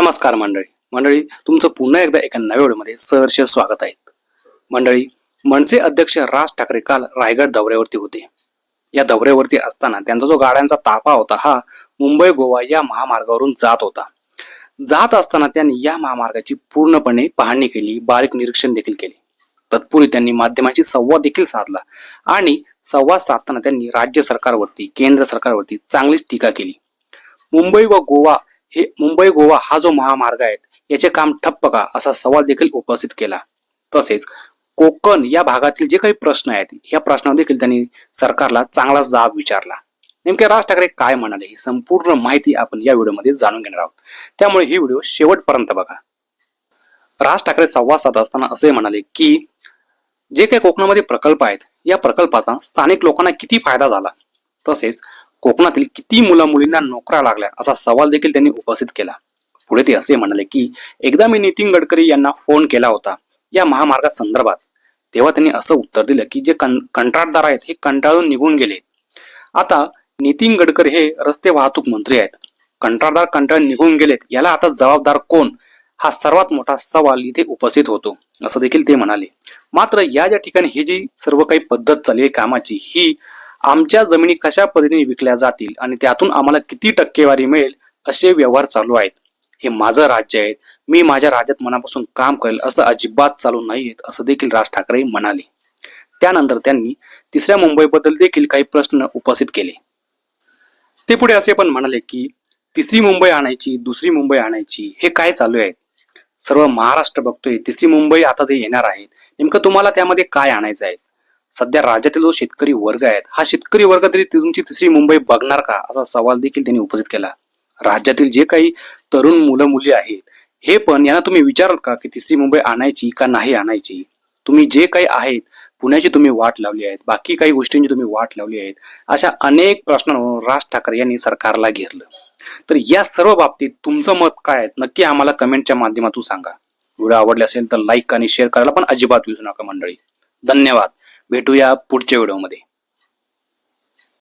नमस्कार मंडळी तुमचं पुन्हा एकदा एका नव्या व्हिडिओमध्ये सहर्ष स्वागत आहे। मंडळी, मनसे अध्यक्ष राज ठाकरे काल रायगड दौऱ्यावरती होते। या दौऱ्यावरती असताना त्यांचा जो गाड्यांचा ताफा होता हा मुंबई गोवा या महामार्गावरून जात होता। जात असताना त्यांनी या महामार्गाची पूर्णपणे पाहणी केली, बारीक निरीक्षण देखील केले। तत्पूर्वी त्यांनी माध्यमांशी संवाद देखील साधला आणि संवाद साधताना त्यांनी राज्य सरकारवरती, केंद्र सरकारवरती चांगलीच टीका केली। मुंबई गोवा हा जो महामार्ग आहे याचे काम ठप्प का असा सवाल देखील उपस्थित केला। तसेच कोकण या भागातील जे काही प्रश्न आहेत या प्रश्नावर देखील त्यांनी सरकारला चांगला जाब विचारला। नेमके राज ठाकरे काय म्हणाले ही संपूर्ण माहिती आपण या व्हिडिओमध्ये जाणून घेणार आहोत, त्यामुळे ही व्हिडिओ शेवटपर्यंत बघा। राज ठाकरे संवाद साधत असताना असे म्हणाले की जे काही कोकणामध्ये प्रकल्प आहेत या प्रकल्पाचा स्थानिक लोकांना किती फायदा झाला, तसेच कोकणातील किती मुला मुलींना नोकऱ्या लागल्या असा सवाल देखील त्यांनी उपस्थित केला। पुढे ते असे म्हणाले की एकदा मी नितीन गडकरी यांना फोन केला होता या महामार्गा संदर्भात, तेव्हा त्यांनी असं उत्तर दिलं की जे कंत्राटदार आहेत हे कंटाळून निघून गेले। आता नितीन गडकरी हे रस्ते वाहतूक मंत्री आहेत, कंत्राटदार कंटाळून निघून गेलेत, याला आता जबाबदार कोण हा सर्वात मोठा सवाल इथे उपस्थित होतो असं देखील ते म्हणाले। मात्र या ज्या ठिकाणी ही जी सर्व काही पद्धत चालली कामाची, ही आमच्या जमिनी कशा पद्धतीने विकल्या जातील आणि त्यातून आम्हाला किती टक्केवारी मिळेल असे व्यवहार चालू आहेत। हे माझं राज्य आहे, मी माझ्या राज्यात मनापासून काम करेल असं अजिबात चालू नाहीयेत असं देखील राज ठाकरे म्हणाले। त्यानंतर त्यांनी तिसऱ्या मुंबईबद्दल देखील काही प्रश्न उपस्थित केले। ते पुढे असे पण म्हणाले की तिसरी मुंबई आणायची, दुसरी मुंबई आणायची, हे काय चालू आहे? सर्व महाराष्ट्र बघतोय तिसरी मुंबई आता जे येणार आहे, नेमकं तुम्हाला त्यामध्ये काय आणायचं आहे? सध्या राज्यातील जो शेतकरी वर्ग आहे हा शेतकरी वर्ग तरी तुमची तिसरी मुंबई बघणार का असा सवाल देखील त्यांनी उपस्थित केला। राज्यातील जे काही तरुण मुलं मुली आहेत हे पण यांना तुम्ही विचाराल का की तिसरी मुंबई आणायची का नाही आणायची? तुम्ही जे काही आहेत, पुण्याची तुम्ही वाट लावली आहेत, बाकी काही गोष्टींची तुम्ही वाट लावली आहेत, अशा अनेक प्रश्नांवर राज ठाकरे यांनी सरकारला घेरलं। तर या सर्व बाबतीत तुमचं मत काय आहे नक्की आम्हाला कमेंटच्या माध्यमातून सांगा। व्हिडिओ आवडले असेल तर लाईक आणि शेअर करायला पण अजिबात विसरू नका मंडळी। धन्यवाद, भेटूया पुढच्या व्हिडिओमध्ये।